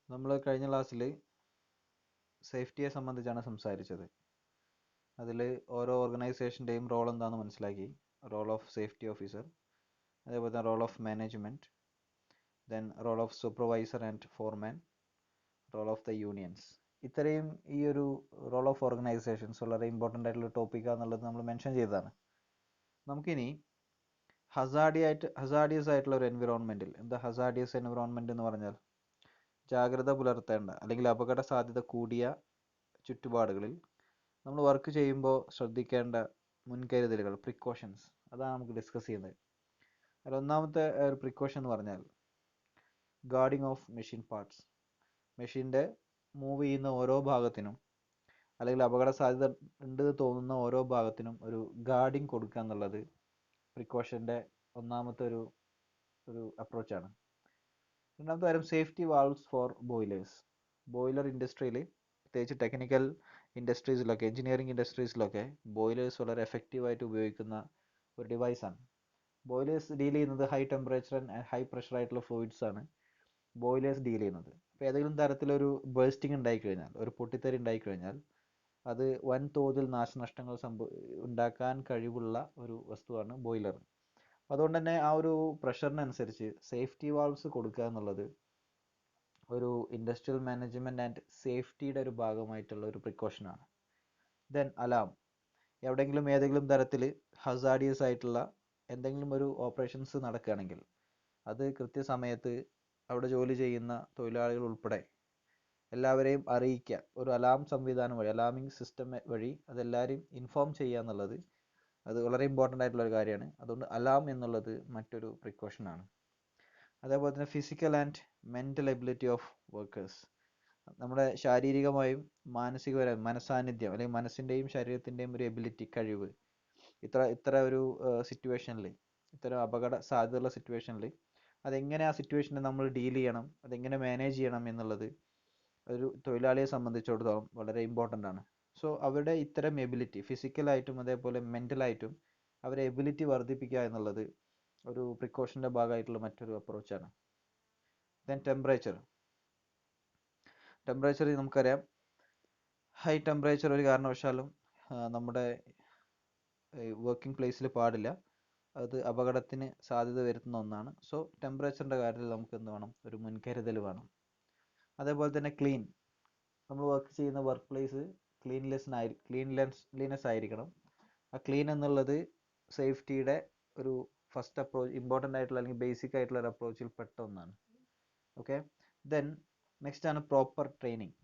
നമ്മൾ കഴിഞ്ഞ ക്ലാസ്സിൽ സേഫ്റ്റിയെ സംബന്ധിച്ചാണ് സംസാരിച്ചത്. അതിൽ ഓരോ ഓർഗനൈസേഷൻ്റെയും റോൾ എന്താണെന്ന് മനസ്സിലാക്കി. റോൾ ഓഫ് സേഫ്റ്റി ഓഫീസർ, അതേപോലെ തന്നെ role of management, then role of supervisor and foreman, role of the unions. ഇത്രയും ഈ ഒരു റോൾ ഓഫ് ഓർഗനൈസേഷൻസ് വളരെ ഇമ്പോർട്ടൻ്റ് ആയിട്ടുള്ള ടോപ്പിക്കാന്നുള്ളത് നമ്മൾ മെൻഷൻ ചെയ്തതാണ്. നമുക്കിനി ഹസാഡിയസ് ആയിട്ടുള്ള ഒരു എൻവിറോൺമെൻറ്റിൽ, എന്താ ഹസാഡിയസ് എൻവിറോൺമെൻറ്റ് എന്ന് പറഞ്ഞാൽ ജാഗ്രത പുലർത്തേണ്ട അല്ലെങ്കിൽ അപകട സാധ്യത കൂടിയ ചുറ്റുപാടുകളിൽ നമ്മൾ വർക്ക് ചെയ്യുമ്പോൾ ശ്രദ്ധിക്കേണ്ട മുൻകരുതലുകൾ, പ്രിക്കോഷൻസ്, അതാണ് നമുക്ക് ഡിസ്കസ് ചെയ്യുന്നത്. അതിൽ ഒന്നാമത്തെ ഒരു പ്രിക്കോഷൻ എന്ന് പറഞ്ഞാൽ ഗാർഡിങ് ഓഫ് മെഷീൻ പാർട്സ്. മെഷീൻ്റെ മൂവ് ചെയ്യുന്ന ഓരോ ഭാഗത്തിനും അല്ലെങ്കിൽ അപകട സാധ്യത ഉണ്ടെന്ന് തോന്നുന്ന ഓരോ ഭാഗത്തിനും ഒരു ഗാർഡിങ് കൊടുക്കുക എന്നുള്ളത് പ്രിക്കോഷൻ്റെ ഒന്നാമത്തെ ഒരു അപ്രോച്ചാണ്. രണ്ടാമത്തെ കാര്യം safety valves for boilers. Boiler ഇൻഡസ്ട്രിയിൽ, പ്രത്യേകിച്ച് ടെക്നിക്കൽ ഇൻഡസ്ട്രീസിലൊക്കെ, എഞ്ചിനീയറിംഗ് ഇൻഡസ്ട്രീസിലൊക്കെ ബോയിലേഴ്സ് വളരെ എഫക്റ്റീവായിട്ട് ഉപയോഗിക്കുന്ന ഒരു ഡിവൈസാണ്. ബോയിലേഴ്സ് ഡീൽ ചെയ്യുന്നത് high temperature and high pressure ആയിട്ടുള്ള ഫ്ലൂയിഡ്സ് ആണ് ബോയിലേഴ്സ് ഡീൽ ചെയ്യുന്നത്. അപ്പോൾ ഏതെങ്കിലും തരത്തിലൊരു ബേസ്റ്റിംഗ് ഉണ്ടായിക്കഴിഞ്ഞാൽ, ഒരു പൊട്ടിത്തെറി ഉണ്ടായിക്കഴിഞ്ഞാൽ അത് വൻതോതിൽ നാശനഷ്ടങ്ങൾ ഉണ്ടാക്കാൻ കഴിവുള്ള ഒരു വസ്തുവാണ് ബോയിലർ. അതുകൊണ്ട് തന്നെ ആ ഒരു പ്രഷറിനനുസരിച്ച് സേഫ്റ്റി വാൾവ്സ് കൊടുക്കുക എന്നുള്ളത് ഒരു ഇൻഡസ്ട്രിയൽ മാനേജ്മെൻറ്റ് ആൻഡ് സേഫ്റ്റിയുടെ ഒരു ഭാഗമായിട്ടുള്ള ഒരു പ്രിക്കോഷനാണ്. Then alarm. എവിടെയെങ്കിലും ഏതെങ്കിലും തരത്തിൽ ഹസാഡിയസ് ആയിട്ടുള്ള എന്തെങ്കിലും ഒരു ഓപ്പറേഷൻസ് നടക്കുകയാണെങ്കിൽ അത് കൃത്യസമയത്ത് അവിടെ ജോലി ചെയ്യുന്ന തൊഴിലാളികൾ ഉൾപ്പെടെ എല്ലാവരെയും അറിയിക്കുക. ഒരു അലാം സംവിധാനം വഴി, അലാമിംഗ് സിസ്റ്റം വഴി അതെല്ലാവരെയും ഇൻഫോം ചെയ്യുക എന്നുള്ളത് അത് വളരെ ഇമ്പോർട്ടൻ്റ് ആയിട്ടുള്ള ഒരു കാര്യമാണ്. അതുകൊണ്ട് അലാം എന്നുള്ളത് മറ്റൊരു പ്രിക്കോഷനാണ്. അതേപോലെ തന്നെ physical and mental ability of workers. നമ്മുടെ ശാരീരികമായും മാനസികപരമായും മനസാന്നിധ്യം അല്ലെങ്കിൽ മനസ്സിൻ്റെയും ശരീരത്തിൻ്റെയും ഒരു എബിലിറ്റി, കഴിവ്, ഇത്ര ഒരു സിറ്റുവേഷനിൽ, ഇത്തരം അപകട സാധ്യതയുള്ള സിറ്റുവേഷനിൽ അതെങ്ങനെ ആ സിറ്റുവേഷനെ നമ്മൾ ഡീൽ ചെയ്യണം, അതെങ്ങനെ മാനേജ് ചെയ്യണം എന്നുള്ളത് ഒരു തൊഴിലാളിയെ സംബന്ധിച്ചിടത്തോളം വളരെ ഇമ്പോർട്ടൻ്റ് ആണ്. സോ അവരുടെ ഇത്തരം എബിലിറ്റി, ഫിസിക്കലായിട്ടും അതേപോലെ മെൻ്റലായിട്ടും അവരെ എബിലിറ്റി വർദ്ധിപ്പിക്കുക എന്നുള്ളത് ഒരു പ്രിക്കോഷൻ്റെ ഭാഗമായിട്ടുള്ള മറ്റൊരു അപ്രോച്ചാണ്. ദെൻ ടെമ്പറേച്ചർ നമുക്കറിയാം, ഹൈ ടെമ്പറേച്ചർ ഒരു കാരണവശാലും നമ്മുടെ വർക്കിംഗ് പ്ലേസിൽ പാടില്ല. അത് അപകടത്തിന് സാധ്യത വരുത്തുന്ന ഒന്നാണ്. സോ ടെമ്പറേച്ചറിൻ്റെ കാര്യത്തിൽ നമുക്ക് എന്ത് വേണം, ഒരു മുൻകരുതൽ വേണം. അതേപോലെ തന്നെ നമ്മൾ വർക്ക് ചെയ്യുന്ന വർക്ക് പ്ലേസ് ക്ലീൻലെസ് ആയിരിക്കണം. ആ ക്ലീൻ എന്നുള്ളത് സേഫ്റ്റിയുടെ ഒരു ഫസ്റ്റ് അപ്രോച്ച്, ഇമ്പോർട്ടൻ്റ് ആയിട്ടുള്ള അല്ലെങ്കിൽ ബേസിക് ആയിട്ടുള്ള ഒരു അപ്രോച്ചിൽ പെട്ട ഒന്നാണ്. ഓക്കെ. ദെൻ നെക്സ്റ്റ് ആണ് പ്രോപ്പർ ട്രെയിനിങ്.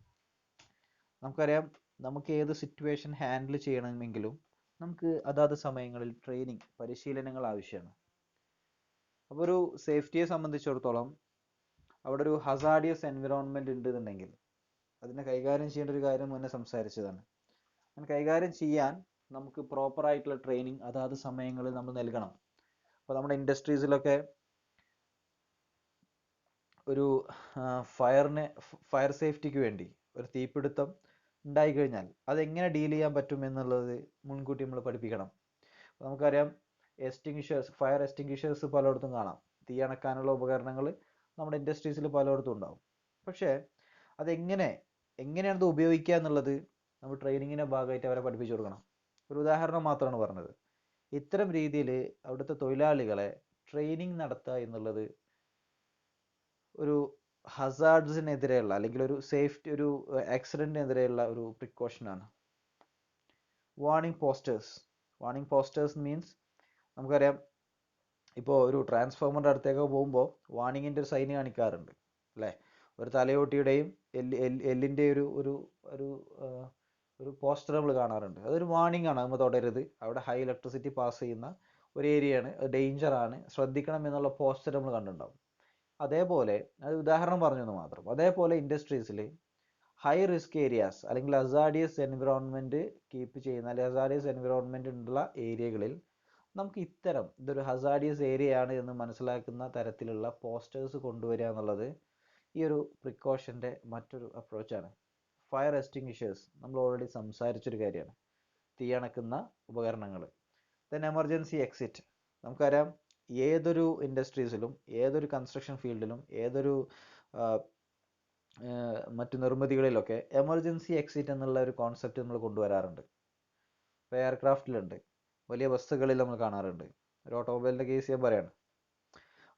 നമുക്കറിയാം, നമുക്ക് ഏത് സിറ്റുവേഷൻ ഹാൻഡിൽ ചെയ്യണമെങ്കിലും നമുക്ക് അതാത് സമയങ്ങളിൽ ട്രെയിനിങ്, പരിശീലനങ്ങൾ ആവശ്യമാണ്. അപ്പോൾ ഒരു സേഫ്റ്റിയെ സംബന്ധിച്ചിടത്തോളം അവിടെ ഒരു ഹസാഡിയസ് എൻവിറോൺമെൻറ്റ് ഉണ്ടെന്നുണ്ടെങ്കിൽ അതിനെ കൈകാര്യം ചെയ്യേണ്ട ഒരു കാര്യം മുന്നേ സംസാരിച്ചതാണ്. അങ്ങനെ കൈകാര്യം ചെയ്യാൻ നമുക്ക് പ്രോപ്പറായിട്ടുള്ള ട്രെയിനിങ് അതാത് സമയങ്ങളിൽ നമ്മൾ നൽകണം. അപ്പോൾ നമ്മുടെ ഇൻഡസ്ട്രീസിലൊക്കെ ഒരു ഫയർ സേഫ്റ്റിക്ക് വേണ്ടി ഒരു തീപിടുത്തം ഉണ്ടായിക്കഴിഞ്ഞാൽ അതെങ്ങനെ ഡീൽ ചെയ്യാൻ പറ്റും എന്നുള്ളത് മുൻകൂട്ടി നമ്മൾ പഠിപ്പിക്കണം. നമുക്കറിയാം, ഫയർ എക്സ്റ്റിങ്ക്വിഷേഴ്സ് പലയിടത്തും കാണാം. തീ അണക്കാനുള്ള ഉപകരണങ്ങൾ നമ്മുടെ ഇൻഡസ്ട്രീസിൽ പലയിടത്തും ഉണ്ടാവും. പക്ഷേ എങ്ങനെയാണ് അത് ഉപയോഗിക്കുക എന്നുള്ളത് നമ്മൾ ട്രെയിനിങ്ങിൻ്റെ ഭാഗമായിട്ട് അവരെ പഠിപ്പിച്ചു കൊടുക്കണം. ഒരു ഉദാഹരണം മാത്രമാണ് പറഞ്ഞത്. ഇത്തരം രീതിയിൽ അവിടുത്തെ തൊഴിലാളികളെ ട്രെയിനിങ് നടത്തുക എന്നുള്ളത് ഒരു ഹസാർഡ്സിനെതിരെയുള്ള അല്ലെങ്കിൽ ഒരു ആക്സിഡൻറ്റിനെതിരെയുള്ള ഒരു പ്രിക്കോഷനാണ്. വാർണിംഗ് പോസ്റ്റേഴ്സ് മീൻസ്, നമുക്കറിയാം, ഇപ്പോൾ ഒരു ട്രാൻസ്ഫോമറിൻ്റെ അടുത്തേക്ക് പോകുമ്പോൾ വാർണിങ്ങിൻ്റെ ഒരു സൈൻ കാണിക്കാറുണ്ട് അല്ലേ? ഒരു തലയോട്ടിയുടെയും എല്ലിൻ്റെ ഒരു പോസ്റ്റർ നമ്മൾ കാണാറുണ്ട്. അതൊരു വാർണിംഗ് ആണ്, നമ്മൾ തുടരരുത്, അവിടെ ഹൈ ഇലക്ട്രിസിറ്റി പാസ് ചെയ്യുന്ന ഒരു ഏരിയയാണ്, ഡേഞ്ചറാണ്, ശ്രദ്ധിക്കണം എന്നുള്ള പോസ്റ്റർ നമ്മൾ കണ്ടിട്ടുണ്ടാവും. അതേപോലെ, അത് ഉദാഹരണം പറഞ്ഞെന്ന് മാത്രം. അതേപോലെ ഇൻഡസ്ട്രീസിൽ ഹൈ റിസ്ക് ഏരിയാസ് അല്ലെങ്കിൽ ഹസാഡിയസ് എൻവിറോൺമെൻറ്റ് കീപ്പ് ചെയ്യുന്ന അല്ലെങ്കിൽ ഹസാഡിയസ് എൻവിറോൺമെൻറ്റ് ഉള്ള ഏരിയകളിൽ നമുക്ക് ഇതൊരു ഹസാഡിയസ് ഏരിയ ആണ് എന്ന് മനസ്സിലാക്കുന്ന തരത്തിലുള്ള പോസ്റ്റേഴ്സ് കൊണ്ടുവരിക എന്നുള്ളത് ഈ ഒരു പ്രിക്കോഷൻ്റെ മറ്റൊരു അപ്രോച്ചാണ്. ഫയർ എക്സ്റ്റിങ്ക്വിഷേഴ്സ് നമ്മൾ ഓൾറെഡി സംസാരിച്ചൊരു കാര്യമാണ്, തീയണക്കുന്ന ഉപകരണങ്ങൾ. Then emergency exit. നമുക്കറിയാം, ഏതൊരു ഇൻഡസ്ട്രീസിലും ഏതൊരു കൺസ്ട്രക്ഷൻ ഫീൽഡിലും ഏതൊരു മറ്റു നിർമ്മിതികളിലൊക്കെ എമർജൻസി എക്സിറ്റ് എന്നുള്ള ഒരു കോൺസെപ്റ്റ് നമ്മൾ കൊണ്ടുവരാറുണ്ട്. ഇപ്പോൾ എയർക്രാഫ്റ്റിലുണ്ട്, വലിയ ബസ്സുകളിൽ നമ്മൾ കാണാറുണ്ട്. ഒരു ഓട്ടോമൊബൈലിൻ്റെ കേസ് ഞാൻ പറയാണ്.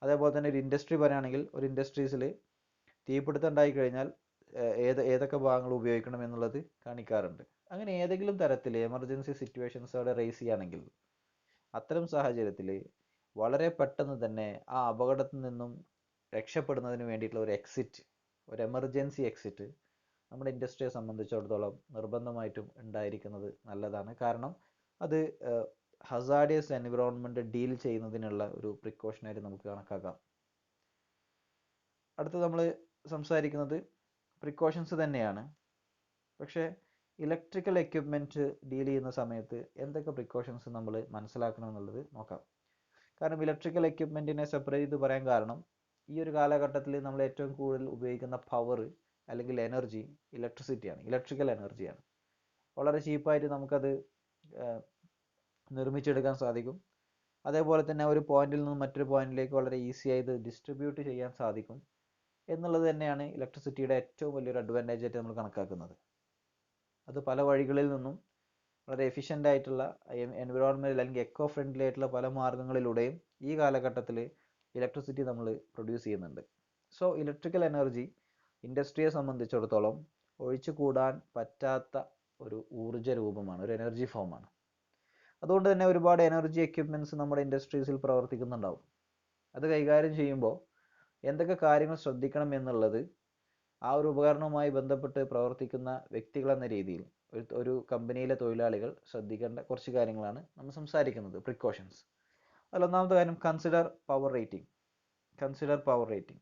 അതേപോലെ തന്നെ ഒരു ഇൻഡസ്ട്രി പറയുകയാണെങ്കിൽ ഒരു ഇൻഡസ്ട്രീസിൽ തീപിടുത്തം ഉണ്ടായി കഴിഞ്ഞാൽ ഏതൊക്കെ ഭാഗങ്ങൾ ഉപയോഗിക്കണം എന്നുള്ളത് കാണിക്കാറുണ്ട്. അങ്ങനെ ഏതെങ്കിലും തരത്തിൽ എമർജൻസി സിറ്റുവേഷൻസ് അവിടെ റേസ് ചെയ്യുകയാണെങ്കിൽ അത്തരം സാഹചര്യത്തിൽ വളരെ പെട്ടെന്ന് തന്നെ ആ അപകടത്തിൽ നിന്നും രക്ഷപ്പെടുന്നതിന് വേണ്ടിയിട്ടുള്ള ഒരു എക്സിറ്റ്, ഒരു എമർജൻസി എക്സിറ്റ് നമ്മുടെ ഇൻഡസ്ട്രിയെ സംബന്ധിച്ചിടത്തോളം നിർബന്ധമായിട്ടും ഉണ്ടായിരിക്കുന്നത് നല്ലതാണ്. കാരണം അത് ഹസാർഡിയസ് എൻവിറോൺമെൻറ്റ് ഡീൽ ചെയ്യുന്നതിനുള്ള ഒരു പ്രിക്കോഷനായിട്ട് നമുക്ക് കണക്കാക്കാം. അടുത്ത് നമ്മൾ സംസാരിക്കുന്നത് പ്രിക്കോഷൻസ് തന്നെയാണ്. പക്ഷേ ഇലക്ട്രിക്കൽ എക്യുപ്മെൻറ്റ് ഡീൽ ചെയ്യുന്ന സമയത്ത് എന്തൊക്കെ പ്രിക്കോഷൻസ് നമ്മൾ മനസ്സിലാക്കണം എന്നുള്ളത് നോക്കാം. കാരണം ഇലക്ട്രിക്കൽ എക്യുപ്മെൻറ്റിനെ സെപ്പറേറ്റ് ചെയ്ത് പറയാൻ കാരണം ഈ ഒരു കാലഘട്ടത്തിൽ നമ്മൾ ഏറ്റവും കൂടുതൽ ഉപയോഗിക്കുന്ന പവർ അല്ലെങ്കിൽ എനർജി ഇലക്ട്രിസിറ്റിയാണ്, ഇലക്ട്രിക്കൽ എനർജിയാണ്. വളരെ ചീപ്പായിട്ട് നമുക്കത് നിർമ്മിച്ചെടുക്കാൻ സാധിക്കും. അതേപോലെ തന്നെ ഒരു പോയിന്റിൽ നിന്ന് മറ്റൊരു പോയിന്റിലേക്ക് വളരെ ഈസി ആയി ഇത് ഡിസ്ട്രിബ്യൂട്ട് ചെയ്യാൻ സാധിക്കും എന്നുള്ളത് തന്നെയാണ് ഇലക്ട്രിസിറ്റിയുടെ ഏറ്റവും വലിയൊരു അഡ്വാൻറ്റേജ് ആയിട്ട് നമ്മൾ കണക്കാക്കുന്നത്. അത് പല വഴികളിൽ നിന്നും വളരെ എഫിഷ്യൻ്റ് ആയിട്ടുള്ള എൻവിറോൺമെൻറ്റൽ അല്ലെങ്കിൽ എക്കോ ഫ്രണ്ട്ലി ആയിട്ടുള്ള പല മാർഗങ്ങളിലൂടെയും ഈ കാലഘട്ടത്തിൽ ഇലക്ട്രിസിറ്റി നമ്മൾ പ്രൊഡ്യൂസ് ചെയ്യുന്നുണ്ട്. സോ ഇലക്ട്രിക്കൽ എനർജി ഇൻഡസ്ട്രിയെ സംബന്ധിച്ചിടത്തോളം ഒഴിച്ചുകൂടാൻ പറ്റാത്ത ഒരു ഊർജ്ജ രൂപമാണ്, ഒരു എനർജി ഫോമാണ്. അതുകൊണ്ട് തന്നെ ഒരുപാട് എനർജി എക്യുപ്മെൻറ്റ്സ് നമ്മുടെ ഇൻഡസ്ട്രീസിൽ പ്രവർത്തിക്കുന്നുണ്ടാവും. അത് കൈകാര്യം ചെയ്യുമ്പോൾ എന്തൊക്കെ കാര്യങ്ങൾ ശ്രദ്ധിക്കണം എന്നുള്ളത് ആ ഒരു ഉപകരണവുമായി ബന്ധപ്പെട്ട് പ്രവർത്തിക്കുന്ന വ്യക്തികൾ എന്ന രീതിയിൽ ഒരു കമ്പനിയിലെ തൊഴിലാളികൾ ശ്രദ്ധിക്കേണ്ട കുറച്ച് കാര്യങ്ങളാണ് നമ്മൾ സംസാരിക്കുന്നത്, പ്രിക്കോഷൻസ്. അതിലൊന്നാമത്തെ കാര്യം consider power rating. Consider power rating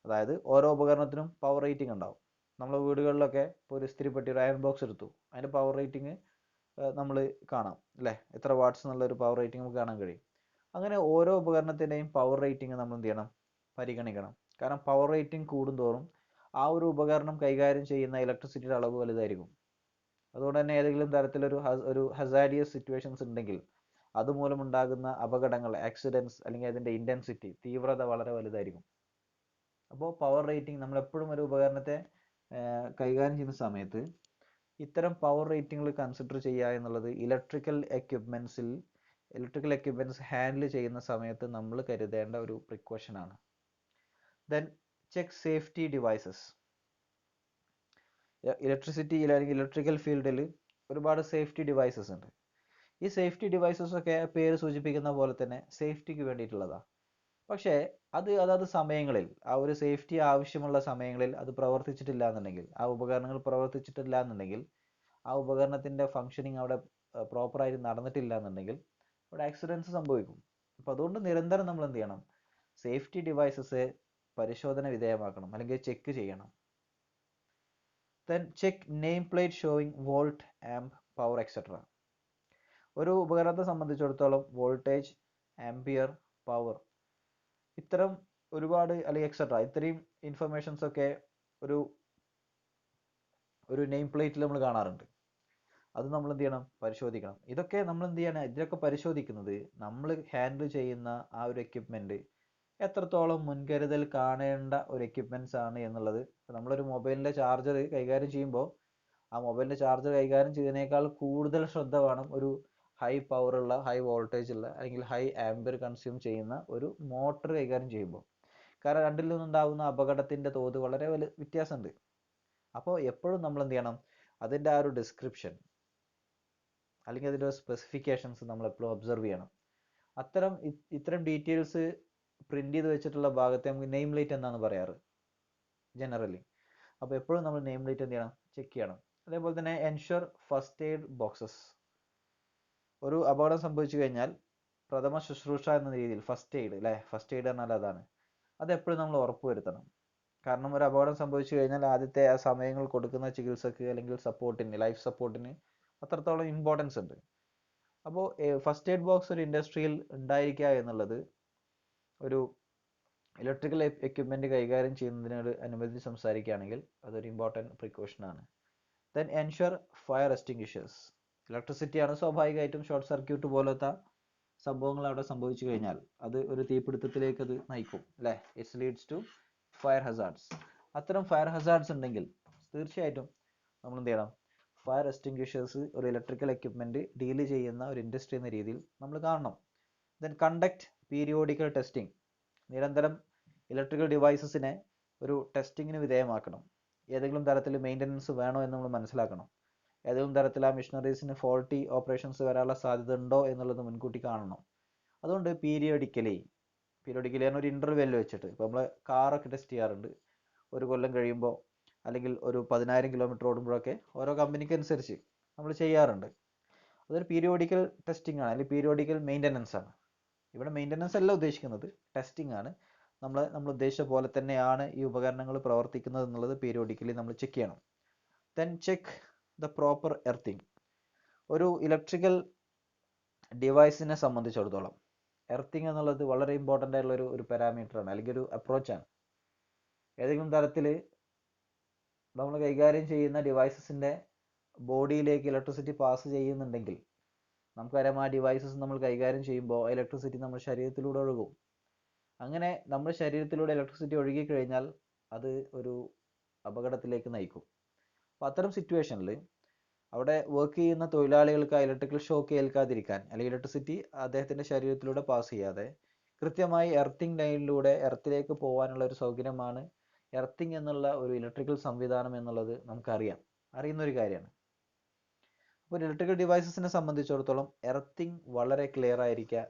അതായത് ഓരോ ഉപകരണത്തിനും പവർ റേറ്റിംഗ് ഉണ്ടാവും. നമ്മുടെ വീടുകളിലൊക്കെ ഇപ്പോൾ ഒരു ഇസ്തിരിപ്പെട്ടി, ഒരു അയൺ ബോക്സ് എടുത്തു, അതിൻ്റെ പവർ റേറ്റിംഗ് നമ്മൾ കാണാം അല്ലേ, എത്ര വാട്ട്സ് എന്നുള്ള ഒരു പവർ റേറ്റിംഗ് നമുക്ക് കാണാൻ കഴിയും. അങ്ങനെ ഓരോ ഉപകരണത്തിൻ്റെയും പവർ റേറ്റിംഗ് നമ്മൾ എന്ത് ചെയ്യണം, പരിഗണിക്കണം. കാരണം പവർ റേറ്റിംഗ് കൂടുന്തോറും ആ ഒരു ഉപകരണം കൈകാര്യം ചെയ്യുന്ന ഇലക്ട്രിസിറ്റിയുടെ അളവ് വലുതായിരിക്കും. അതുകൊണ്ട് തന്നെ ഏതെങ്കിലും തരത്തിലൊരു ഹസാർഡിയസ് സിറ്റുവേഷൻസ് ഉണ്ടെങ്കിൽ അതുമൂലമുണ്ടാകുന്ന അപകടങ്ങൾ, ആക്സിഡൻസ് അല്ലെങ്കിൽ അതിൻ്റെ ഇൻറ്റൻസിറ്റി, തീവ്രത വളരെ വലുതായിരിക്കും. അപ്പോൾ പവർ റേറ്റിംഗ് നമ്മളെപ്പോഴും ഒരു ഉപകരണത്തെ കൈകാര്യം ചെയ്യുന്ന സമയത്ത് ഇത്തരം പവർ റേറ്റിംഗുകൾ കൺസിഡർ ചെയ്യുക എന്നുള്ളത് ഇലക്ട്രിക്കൽ എക്യുപ്മെൻറ്റ്സ് ഹാൻഡിൽ ചെയ്യുന്ന സമയത്ത് നമ്മൾ കരുതേണ്ട ഒരു പ്രിക്കോഷനാണ്. Then check safety devices. അല്ലെങ്കിൽ ഇലക്ട്രിക്കൽ ഫീൽഡിൽ ഒരുപാട് സേഫ്റ്റി ഡിവൈസസ് ഉണ്ട്. ഈ സേഫ്റ്റി ഡിവൈസസ് ഒക്കെ പേര് സൂചിപ്പിക്കുന്ന പോലെ തന്നെ സേഫ്റ്റിക്ക് വേണ്ടിയിട്ടുള്ളതാണ്. പക്ഷേ അതാത് സമയങ്ങളിൽ ആ ഒരു സേഫ്റ്റി ആവശ്യമുള്ള സമയങ്ങളിൽ അത് പ്രവർത്തിച്ചിട്ടില്ല എന്നുണ്ടെങ്കിൽ, ആ ഉപകരണങ്ങൾ പ്രവർത്തിച്ചിട്ടില്ല എന്നുണ്ടെങ്കിൽ, ആ ഉപകരണത്തിൻ്റെ ഫങ്ഷനിങ് അവിടെ പ്രോപ്പറായിട്ട് നടന്നിട്ടില്ല എന്നുണ്ടെങ്കിൽ അവിടെ ആക്സിഡൻസ് സംഭവിക്കും. അപ്പോൾ അതുകൊണ്ട് നിരന്തരം നമ്മൾ എന്ത് ചെയ്യണം, സേഫ്റ്റി ഡിവൈസസ് പരിശോധന വിധേയമാക്കണം അല്ലെങ്കിൽ ചെക്ക് ചെയ്യണം. Then check name plate showing volt, amp, power etcetera. ഒരു ഉപകരണത്തെ സംബന്ധിച്ചിടത്തോളം വോൾട്ടേജ്, ആംപിയർ, പവർ, ഇത്തരം ഒരുപാട് അല്ലെങ്കിൽ എക്സെട്ര ഇത്രയും ഇൻഫർമേഷൻസ് ഒക്കെ ഒരു നെയിം പ്ലേറ്റിൽ നമ്മൾ കാണാറുണ്ട്. അത് നമ്മൾ എന്ത് ചെയ്യണം, പരിശോധിക്കണം. ഇതൊക്കെ നമ്മൾ എന്ത് ചെയ്യണം, ഇതിലൊക്കെ പരിശോധിക്കുന്നത് നമ്മൾ ഹാൻഡിൽ ചെയ്യുന്ന ആ ഒരു എക്യുപ്മെൻറ്റ് എത്രത്തോളം മുൻകരുതൽ കാണേണ്ട ഒരു എക്യുപ്മെൻറ്റ്സ് ആണ് എന്നുള്ളത്. നമ്മളൊരു മൊബൈലിൻ്റെ ചാർജർ കൈകാര്യം ചെയ്യുമ്പോൾ ആ മൊബൈലിൻ്റെ ചാർജർ കൈകാര്യം ചെയ്യുന്നതിനേക്കാൾ കൂടുതൽ ശ്രദ്ധ വേണം ഒരു ഹൈ പവറുള്ള, ഹൈ വോൾട്ടേജ് ഉള്ള അല്ലെങ്കിൽ ഹൈ ആംപിയർ കൺസ്യൂം ചെയ്യുന്ന ഒരു മോട്ടർ കൈകാര്യം ചെയ്യുമ്പോൾ. കാരണം രണ്ടിൽ നിന്നുണ്ടാകുന്ന അപകടത്തിൻ്റെ തോത് വളരെ വ്യത്യാസമുണ്ട്. അപ്പോൾ എപ്പോഴും നമ്മൾ എന്ത് ചെയ്യണം, അതിൻ്റെ ആ ഒരു ഡിസ്ക്രിപ്ഷൻ അല്ലെങ്കിൽ അതിൻ്റെ സ്പെസിഫിക്കേഷൻസ് നമ്മൾ എപ്പോഴും ഒബ്സർവ് ചെയ്യണം. ഇത്തരം ഡീറ്റെയിൽസ് പ്രിന്റ് ചെയ്ത് വെച്ചിട്ടുള്ള ഭാഗത്തെ നമുക്ക് നെയിം പ്ലേറ്റ് എന്നാണ് പറയാറ് ജനറലി. അപ്പോൾ എപ്പോഴും നമ്മൾ നെയിം പ്ലേറ്റ് എന്ത് ചെയ്യണം, ചെക്ക് ചെയ്യണം. അതേപോലെ തന്നെ എൻഷുർ ഫസ്റ്റ് എയ്ഡ് ബോക്സസ്. ഒരു അപകടം സംഭവിച്ചു കഴിഞ്ഞാൽ പ്രഥമ ശുശ്രൂഷ എന്ന രീതിയിൽ ഫസ്റ്റ് എയ്ഡ് അല്ലേ, ഫസ്റ്റ് എയ്ഡ് എന്നാൽ അതാണ്, അതെപ്പോഴും നമ്മൾ ഉറപ്പുവരുത്തണം. കാരണം ഒരു അപകടം സംഭവിച്ചു കഴിഞ്ഞാൽ ആദ്യത്തെ ആ സമയങ്ങൾ കൊടുക്കുന്ന ചികിത്സക്ക് അല്ലെങ്കിൽ സപ്പോർട്ടിന്, ലൈഫ് സപ്പോർട്ടിന് അത്രത്തോളം ഇമ്പോർട്ടൻസ് ഉണ്ട്. അപ്പോൾ ഫസ്റ്റ് എയ്ഡ് ബോക്സ് ഒരു ഇൻഡസ്ട്രിയിൽ ഉണ്ടായിരിക്കുക എന്നുള്ളത് ഒരു ഇലക്ട്രിക്കൽ എക്യുപ്മെൻറ്റ് കൈകാര്യം ചെയ്യുന്നതിനോട് അനുബന്ധിച്ച് സംസാരിക്കുകയാണെങ്കിൽ അതൊരു ഇമ്പോർട്ടൻറ്റ് പ്രിക്കോഷനാണ്. Then ensure fire extinguishers. ഇലക്ട്രിസിറ്റിയാണ്, സ്വാഭാവികമായിട്ടും ഷോർട്ട് സർക്യൂട്ട് പോലത്തെ സംഭവങ്ങൾ അവിടെ സംഭവിച്ചു കഴിഞ്ഞാൽ അത് ഒരു തീപിടുത്തത്തിലേക്ക് അത് നയിക്കും അല്ലേ, it's leads to fire hazards. അത്തരം ഫയർ ഹസാർഡ്സ് ഉണ്ടെങ്കിൽ തീർച്ചയായിട്ടും നമ്മൾ എന്ത് ചെയ്യണം, ഫയർ എക്സ്റ്റിങ്ക്വിഷേഴ്സ് ഒരു ഇലക്ട്രിക്കൽ എക്യുപ്മെന്റ് ഡീൽ ചെയ്യുന്ന ഒരു ഇൻഡസ്ട്രി എന്ന രീതിയിൽ നമ്മൾ കാണണം. ദെൻ കണ്ടക്ട് പീരിയോഡിക്കൽ ടെസ്റ്റിംഗ്, നിരന്തരം ഇലക്ട്രിക്കൽ ഡിവൈസസിനെ ഒരു ടെസ്റ്റിങ്ങിന് വിധേയമാക്കണം. ഏതെങ്കിലും തരത്തിൽ മെയിൻ്റനൻസ് വേണോ എന്ന് നമ്മൾ മനസ്സിലാക്കണം. ഏതെങ്കിലും തരത്തിൽ ആ മെഷീനറീസിന് ഫോൾട്ടി ഓപ്പറേഷൻസ് വരാനുള്ള സാധ്യത ഉണ്ടോ എന്നുള്ളത് മുൻകൂട്ടി കാണണം. അതുകൊണ്ട് പീരിയോഡിക്കലി പറഞ്ഞ ഒരു ഇൻ്റർവെൽ വെച്ചിട്ട്, ഇപ്പോൾ നമ്മൾ കാറൊക്കെ ടെസ്റ്റ് ചെയ്യാറുണ്ട് ഒരു കൊല്ലം കഴിയുമ്പോൾ, അല്ലെങ്കിൽ ഒരു 10,000 കിലോമീറ്റർ ഓടുമ്പോഴൊക്കെ ഓരോ കമ്പനിക്ക് അനുസരിച്ച് നമ്മൾ ചെയ്യാറുണ്ട്. അതൊരു പീരിയോഡിക്കൽ ടെസ്റ്റിംഗ് ആണ്, അല്ലെങ്കിൽ പീരിയോഡിക്കൽ മെയിൻ്റനൻസ് ആണ്. ഇവിടെ മെയിൻ്റനൻസ് അല്ല ഉദ്ദേശിക്കുന്നത്, ടെസ്റ്റിംഗ് ആണ്. നമ്മൾ ഉദ്ദേശിച്ച പോലെ തന്നെയാണ് ഈ ഉപകരണങ്ങൾ പ്രവർത്തിക്കുന്നത് എന്നുള്ളത് പീരിയോഡിക്കലി നമ്മൾ ചെക്ക് ചെയ്യണം. Then check the proper earthing. ഒരു ഇലക്ട്രിക്കൽ ഡിവൈസിനെ സംബന്ധിച്ചിടത്തോളം എർത്തിങ് എന്നുള്ളത് വളരെ ഇമ്പോർട്ടൻ്റ് ആയിട്ടുള്ള ഒരു പാരാമീറ്റർ ആണ്, അല്ലെങ്കിൽ ഒരു അപ്രോച്ചാണ്. ഏതെങ്കിലും തരത്തിൽ നമ്മൾ കൈകാര്യം ചെയ്യുന്ന ഡിവൈസസിൻ്റെ ബോഡിയിലേക്ക് ഇലക്ട്രിസിറ്റി പാസ് ചെയ്യുന്നുണ്ടെങ്കിൽ നമുക്കറിയാം ആ ഡിവൈസസ് നമ്മൾ കൈകാര്യം ചെയ്യുമ്പോൾ ഇലക്ട്രിസിറ്റി നമ്മുടെ ശരീരത്തിലൂടെ ഒഴുകും. അങ്ങനെ നമ്മുടെ ശരീരത്തിലൂടെ ഇലക്ട്രിസിറ്റി ഒഴുകിക്കഴിഞ്ഞാൽ അത് ഒരു അപകടത്തിലേക്ക് നയിക്കും. അപ്പോൾ അത്തരം സിറ്റുവേഷനിൽ അവിടെ വർക്ക് ചെയ്യുന്ന തൊഴിലാളികൾക്ക് ആ ഇലക്ട്രിക്കൽ ഷോക്ക് ഏൽക്കാതിരിക്കാൻ, അല്ലെങ്കിൽ ഇലക്ട്രിസിറ്റി അദ്ദേഹത്തിൻ്റെ ശരീരത്തിലൂടെ പാസ് ചെയ്യാതെ കൃത്യമായി എർത്തിങ് ലൈനിലൂടെ എർത്തിലേക്ക് പോകാനുള്ള ഒരു സൗകര്യമാണ് എർത്തിങ് എന്നുള്ള ഒരു ഇലക്ട്രിക്കൽ സംവിധാനം എന്നുള്ളത് നമുക്കറിയാം, അറിയുന്ന ഒരു കാര്യമാണ്. അപ്പോൾ ഇലക്ട്രിക്കൽ ഡിവൈസസിനെ സംബന്ധിച്ചിടത്തോളം എർത്തിങ് വളരെ ക്ലിയർ ആയിരിക്കുക,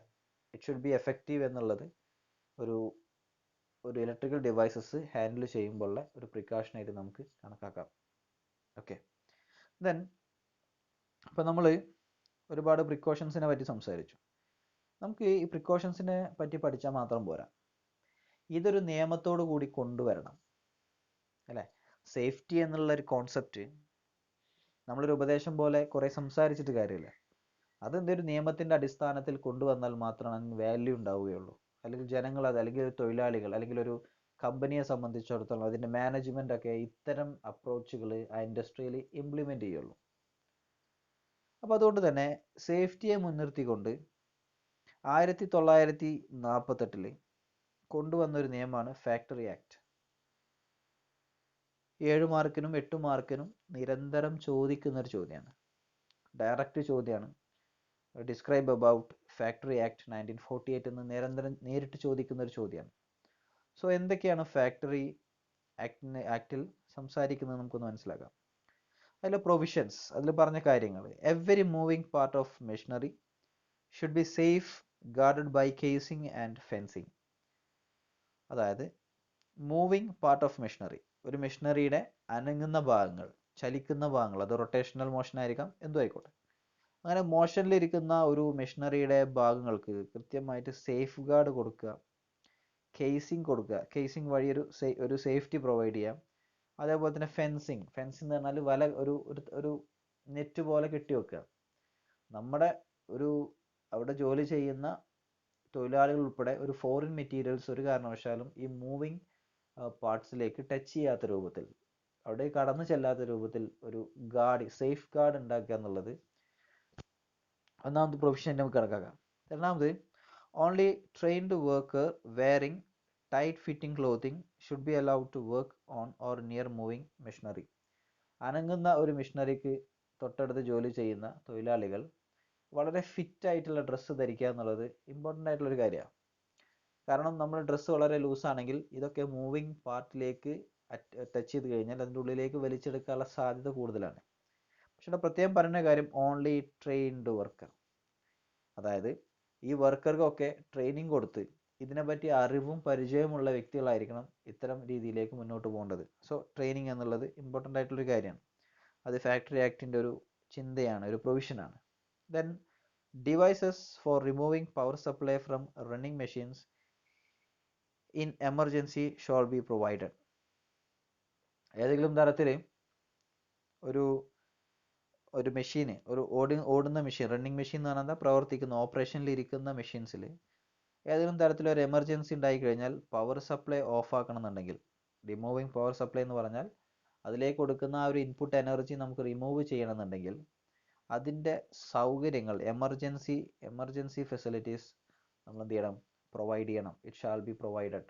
ഇറ്റ് ഷുഡ് ബി എഫക്റ്റീവ് എന്നുള്ളത് ഒരു ഇലക്ട്രിക്കൽ ഡിവൈസസ് ഹാൻഡിൽ ചെയ്യുമ്പോഴുള്ള ഒരു പ്രിക്കോഷനായിട്ട് നമുക്ക് കണക്കാക്കാം. ഓക്കെ, ദെൻ അപ്പോൾ നമ്മൾ ഒരുപാട് പ്രിക്കോഷൻസിനെ പറ്റി സംസാരിച്ചു. നമുക്ക് ഈ പ്രിക്കോഷൻസിനെ പറ്റി പഠിച്ചാൽ മാത്രം പോരാ, ഇതൊരു നിയമത്തോടു കൂടി കൊണ്ടുവരണം അല്ലേ. സേഫ്റ്റി എന്നുള്ള ഒരു കോൺസെപ്റ്റ് നമ്മളൊരു ഉപദേശം പോലെ കുറേ സംസാരിച്ചിട്ട് കാര്യമില്ല. അതെന്തൊരു നിയമത്തിൻ്റെ അടിസ്ഥാനത്തിൽ കൊണ്ടുവന്നാൽ മാത്രമാണ് വാല്യൂ ഉണ്ടാവുകയുള്ളൂ. അല്ലെങ്കിൽ ജനങ്ങൾ അത്, അല്ലെങ്കിൽ ഒരു തൊഴിലാളികൾ, അല്ലെങ്കിൽ ഒരു കമ്പനിയെ സംബന്ധിച്ചിടത്തോളം അതിൻ്റെ മാനേജ്മെൻ്റ് ഒക്കെ ഇത്തരം അപ്രോച്ചുകൾ ആ ഇൻഡസ്ട്രിയിൽ ഇംപ്ലിമെൻ്റ് ചെയ്യുള്ളൂ. അപ്പോൾ അതുകൊണ്ട് തന്നെ സേഫ്റ്റിയെ മുൻനിർത്തിക്കൊണ്ട് 1948 കൊണ്ടുവന്നൊരു നിയമമാണ് ഫാക്ടറി ആക്ട്. 7 മാർക്കിനും 8 മാർക്കിനും നിരന്തരം ചോദിക്കുന്നൊരു ചോദ്യമാണ്, ഡയറക്റ്റ് ചോദ്യമാണ്. ഡിസ്ക്രൈബ് അബൌട്ട് ഫാക്ടറി ആക്ട് 1948 എന്ന് നിരന്തരം നേരിട്ട് ചോദിക്കുന്ന ഒരു ചോദ്യമാണ്. സോ എന്തൊക്കെയാണ് ഫാക്ടറി ആക്ടിൽ സംസാരിക്കുന്നത് നമുക്കൊന്ന് മനസ്സിലാക്കാം. അതിലെ പ്രൊവിഷൻസ്, അതിൽ പറഞ്ഞ കാര്യങ്ങൾ, every moving part of machinery should be safeguarded by casing and fencing. അതായത് മൂവിങ് പാർട്ട് ഓഫ് മെഷീനറി, ഒരു മെഷീനറിയുടെ അനങ്ങുന്ന ഭാഗങ്ങൾ, ചലിക്കുന്ന ഭാഗങ്ങൾ, അത് റൊട്ടേഷണൽ മോഷൻ ആയിരിക്കാം, എന്തും ആയിക്കോട്ടെ, അങ്ങനെ മോഷനിലിരിക്കുന്ന ഒരു മെഷീനറിയുടെ ഭാഗങ്ങൾക്ക് കൃത്യമായിട്ട് സേഫ് ഗാർഡ് കൊടുക്കുക, കേസിംഗ് കൊടുക്കുക, കേസിംഗ് വഴി ഒരു സേഫ്റ്റി പ്രൊവൈഡ് ചെയ്യാം. അതേപോലെ തന്നെ ഫെൻസിങ് എന്ന് പറഞ്ഞാൽ വല, ഒരു നെറ്റ് പോലെ കെട്ടി വെക്കുക. നമ്മുടെ അവിടെ ജോലി ചെയ്യുന്ന തൊഴിലാളികൾ ഉൾപ്പെടെ ഒരു ഫോറിൻ മെറ്റീരിയൽസ് ഒരു കാരണവശാലും ഈ മൂവിങ് പാർട്സിലേക്ക് ടച്ച് ചെയ്യാത്ത രൂപത്തിൽ, അവിടെ കടന്നു ചെല്ലാത്ത രൂപത്തിൽ ഒരു ഗാർഡ്, സേഫ് ഗാർഡ് ഉണ്ടാക്കുക എന്നുള്ളത് ഒന്നാമത്തെ പ്രൊവിഷൻ നമുക്ക് കണക്കാക്കാം. രണ്ടാമത്, only trained worker wearing tight fitting clothing should be allowed to work on or near moving machinery. അനങ്ങുന്ന ഒരു മെഷീനറിക്ക് തൊട്ടടുത്ത് ജോലി ചെയ്യുന്ന തൊഴിലാളികൾ വളരെ ഫിറ്റ് ആയിട്ടുള്ള ഡ്രസ്സ് ധരിക്കുക എന്നുള്ളത് ഇമ്പോർട്ടൻ്റ് ആയിട്ടുള്ളൊരു കാര്യമാണ്. കാരണം നമ്മുടെ ഡ്രസ്സ് വളരെ ലൂസാണെങ്കിൽ ഇതൊക്കെ മൂവിങ് പാർട്ടിലേക്ക് ടച്ച് ചെയ്ത് കഴിഞ്ഞാൽ അതിൻ്റെ ഉള്ളിലേക്ക് വലിച്ചെടുക്കാനുള്ള സാധ്യത കൂടുതലാണ്. പക്ഷേ ഇവിടെ പ്രത്യേകം പറയുന്ന കാര്യം ഓൺലി ട്രെയിൻഡ് വർക്കർ, അതായത് ഈ വർക്കർക്കൊക്കെ ട്രെയിനിങ് കൊടുത്ത് ഇതിനെപ്പറ്റി അറിവും പരിചയമുള്ള വ്യക്തികളായിരിക്കണം ഇത്തരം രീതിയിലേക്ക് മുന്നോട്ട് പോകേണ്ടത്. സോ ട്രെയിനിങ് എന്നുള്ളത് ഇമ്പോർട്ടൻ്റ് ആയിട്ടുള്ളൊരു കാര്യമാണ്. അത് ഫാക്ടറി ആക്ടിൻ്റെ ഒരു ചിന്തയാണ്, ഒരു പ്രൊവിഷനാണ്. Then devices for removing power supply from running machines in emergency shall be provided. ഏതെങ്കിലും തരത്തിൽ ഒരു മെഷീന്, ഓടുന്ന മെഷീൻ, റണ്ണിങ് മെഷീൻ എന്ന് പറഞ്ഞാൽ പ്രവർത്തിക്കുന്ന, ഓപ്പറേഷനിൽ ഇരിക്കുന്ന മെഷീൻസിൽ ഏതെങ്കിലും തരത്തിലൊരു എമർജൻസി ഉണ്ടായി കഴിഞ്ഞാൽ പവർ സപ്ലൈ ഓഫ് ആക്കണമെന്നുണ്ടെങ്കിൽ, റിമൂവിങ് പവർ സപ്ലൈ എന്ന് പറഞ്ഞാൽ അതിലേക്ക് കൊടുക്കുന്ന ആ ഒരു ഇൻപുട്ട് എനർജി നമുക്ക് റിമൂവ് ചെയ്യണമെന്നുണ്ടെങ്കിൽ അതിൻ്റെ സൗകര്യങ്ങൾ, എമർജൻസി ഫെസിലിറ്റീസ് നമ്മൾ എന്ത് ചെയ്യണം, പ്രൊവൈഡ് ചെയ്യണം. It shall be provided.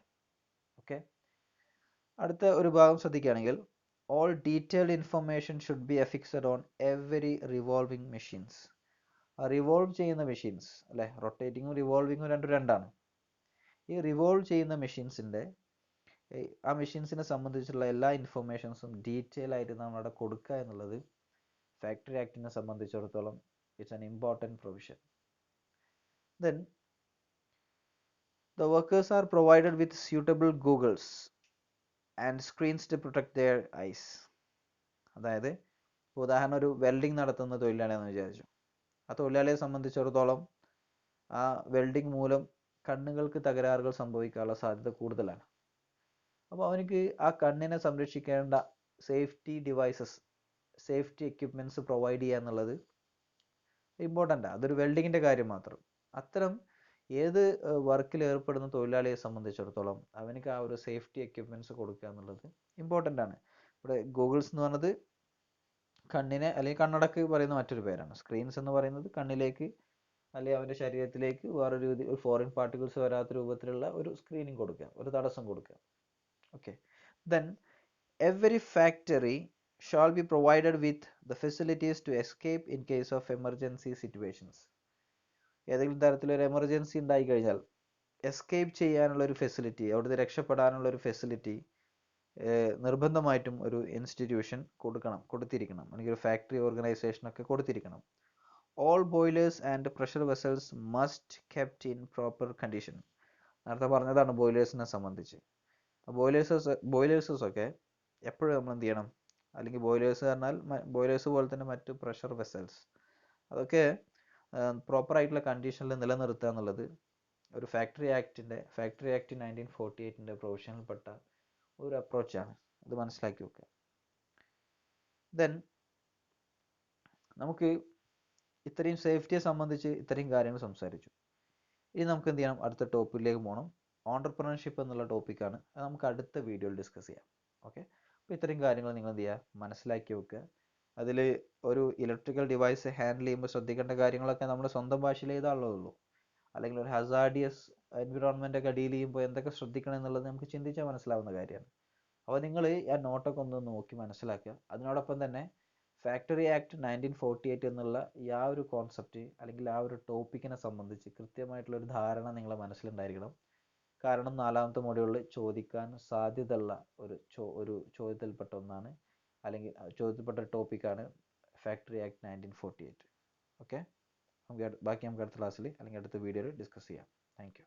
Okay, അടുത്ത ഒരു ഭാഗം ശ്രദ്ധിക്കുകയാണെങ്കിൽ all detailed information should be affixed on every revolving machines. Revolve ചെയ്യുന്ന മെഷീൻസ് അല്ലെ, റൊട്ടേറ്റിങ്ങും റിവോൾവിങ്ങും രണ്ടാണ്. ഈ റിവോൾവ് ചെയ്യുന്ന മെഷീൻസിൻ്റെ ആ മെഷീൻസിനെ സംബന്ധിച്ചുള്ള എല്ലാ ഇൻഫർമേഷൻസും ഡീറ്റെയിൽ ആയിട്ട് നമ്മളവിടെ കൊടുക്കുക എന്നുള്ളത് ഫാക്ടറി ആക്ടിനെ സംബന്ധിച്ചിടത്തോളം it's an important provision. Then the workers are provided with suitable goggles and screens to protect their eyes. അതായത് ഉദാഹരണം ഒരു വെൽഡിംഗ് നടത്തുന്ന തൊഴിലാളിയാണെന്ന് വിചാരിച്ചു. ആ തൊഴിലാളിയെ സംബന്ധിച്ചിടത്തോളം ആ വെൽഡിംഗ് മൂലം കണ്ണുകൾക്ക് തകരാറുകൾ സംഭവിക്കാനുള്ള സാധ്യത കൂടുതലാണ്. അപ്പോൾ അവനക്ക് ആ കണ്ണിനെ സംരക്ഷിക്കേണ്ട safety devices, safety equipments provide ചെയ്യുക എന്നുള്ളത് ഇമ്പോർട്ടൻ്റാണ്. അതൊരു വെൽഡിങ്ങിൻ്റെ കാര്യം മാത്രം. അത്തരം ഏത് വർക്കിൽ ഏർപ്പെടുന്ന തൊഴിലാളിയെ സംബന്ധിച്ചിടത്തോളം അവനക്ക് ആ ഒരു സേഫ്റ്റി എക്യുപ്മെൻറ്റ്സ് കൊടുക്കുക എന്നുള്ളത് ഇമ്പോർട്ടൻ്റ് ആണ്. ഇവിടെ ഗൂഗിൾസ് എന്ന് പറയുന്നത് കണ്ണിനെ അല്ലെങ്കിൽ കണ്ണടക്ക് പറയുന്ന മറ്റൊരു പേരാണ്. സ്ക്രീൻസ് എന്ന് പറയുന്നത് കണ്ണിലേക്ക് അല്ലെങ്കിൽ അവൻ്റെ ശരീരത്തിലേക്ക് വേറൊരു ഫോറിൻ പാർട്ടിക്കിൾസ് വരാത്ത രൂപത്തിലുള്ള ഒരു സ്ക്രീനിങ് കൊടുക്കുക, ഒരു തടസ്സം കൊടുക്കുക. Okay. Then every factory shall be provided with the facilities to escape in case of emergency situations. ഏതെങ്കിലും തരത്തിലൊരു എമർജൻസി ഉണ്ടായി കഴിഞ്ഞാൽ എസ്കേപ്പ് ചെയ്യാനുള്ള ഒരു ഫെസിലിറ്റി, അവിടുന്ന് രക്ഷപ്പെടാനുള്ള ഒരു ഫെസിലിറ്റി നിർബന്ധമായിട്ടും ഒരു ഇൻസ്റ്റിറ്റ്യൂഷൻ കൊടുത്തിരിക്കണം, അല്ലെങ്കിൽ ഒരു factory ഓർഗനൈസേഷനൊക്കെ കൊടുത്തിരിക്കണം. All boilers and pressure vessels must kept in proper condition. നേരത്തെ പറഞ്ഞതാണ് ബോയിലേഴ്സിനെ സംബന്ധിച്ച്. ബോയിലേഴ്സസ് ഒക്കെ എപ്പോഴും നമ്മൾ എന്ത് ചെയ്യണം, അല്ലെങ്കിൽ ബോയിലേഴ്സ് പറഞ്ഞാൽ ബോയിലേഴ്സ് പോലെ തന്നെ മറ്റ് പ്രഷർ വെസൽസ് അതൊക്കെ പ്രോപ്പർ ആയിട്ടുള്ള കണ്ടീഷനിൽ നിലനിർത്തുക എന്നുള്ളത് ഒരു ഫാക്ടറി ആക്ട് 1948 പ്രൊവിഷനിൽപ്പെട്ട ഒരു അപ്രോച്ചാണ്. അത് മനസ്സിലാക്കി വെക്കുക. ദെൻ നമുക്ക് ഇത്രയും സേഫ്റ്റിയെ സംബന്ധിച്ച് ഇത്രയും കാര്യങ്ങൾ സംസാരിച്ചു. ഇനി നമുക്ക് എന്ത് ചെയ്യണം, അടുത്ത ടോപ്പിക്കിലേക്ക് പോകണം. ഓണ്ടർപ്രണർഷിപ്പ് എന്നുള്ള ടോപ്പിക്കാണ്. അത് നമുക്ക് അടുത്ത വീഡിയോയിൽ ഡിസ്കസ് ചെയ്യാം. ഓക്കെ. അപ്പോൾ ഇത്രയും കാര്യങ്ങൾ നിങ്ങൾ എന്ത് ചെയ്യുക, മനസ്സിലാക്കി വെക്കുക. അതിൽ ഒരു ഇലക്ട്രിക്കൽ ഡിവൈസ് ഹാൻഡിൽ ചെയ്യുമ്പോൾ ശ്രദ്ധിക്കേണ്ട കാര്യങ്ങളൊക്കെ നമ്മുടെ സ്വന്തം ഭാഷയിൽ എഴുതാനുള്ളതുള്ളൂ. അല്ലെങ്കിൽ ഒരു ഹസാർഡിയസ് എൻവിറോൺമെൻ്റ് ഒക്കെ ഡീൽ ചെയ്യുമ്പോൾ എന്തൊക്കെ ശ്രദ്ധിക്കണം എന്നുള്ളത് നമുക്ക് ചിന്തിച്ചാൽ മനസ്സിലാവുന്ന കാര്യമാണ്. അപ്പോൾ നിങ്ങൾ ആ നോട്ടൊക്കെ ഒന്ന് നോക്കി മനസ്സിലാക്കുക. അതിനോടൊപ്പം തന്നെ ഫാക്ടറി ആക്ട് 1948 എന്നുള്ള ഈ ആ ഒരു കോൺസെപ്റ്റ് അല്ലെങ്കിൽ ആ ഒരു ടോപ്പിക്കിനെ സംബന്ധിച്ച് കൃത്യമായിട്ടുള്ളൊരു ധാരണ നിങ്ങളുടെ മനസ്സിലുണ്ടായിരിക്കണം. കാരണം 4ാമത്തെ മൊഡ്യൂളിൽ ചോദിക്കാൻ സാധ്യതയുള്ള ഒരു ചോദ്യത്തിൽപ്പെട്ട ഒന്നാണ്, അല്ലെങ്കിൽ ചോദ്യത്തിൽപ്പെട്ട ടോപ്പിക്കാണ് ഫാക്ടറി ആക്ട് 1948. ഓക്കെ. ബാക്കി നമുക്ക് അടുത്ത ക്ലാസ്സിൽ അല്ലെങ്കിൽ അടുത്ത വീഡിയോയിൽ ഡിസ്കസ് ചെയ്യാം. Thank you.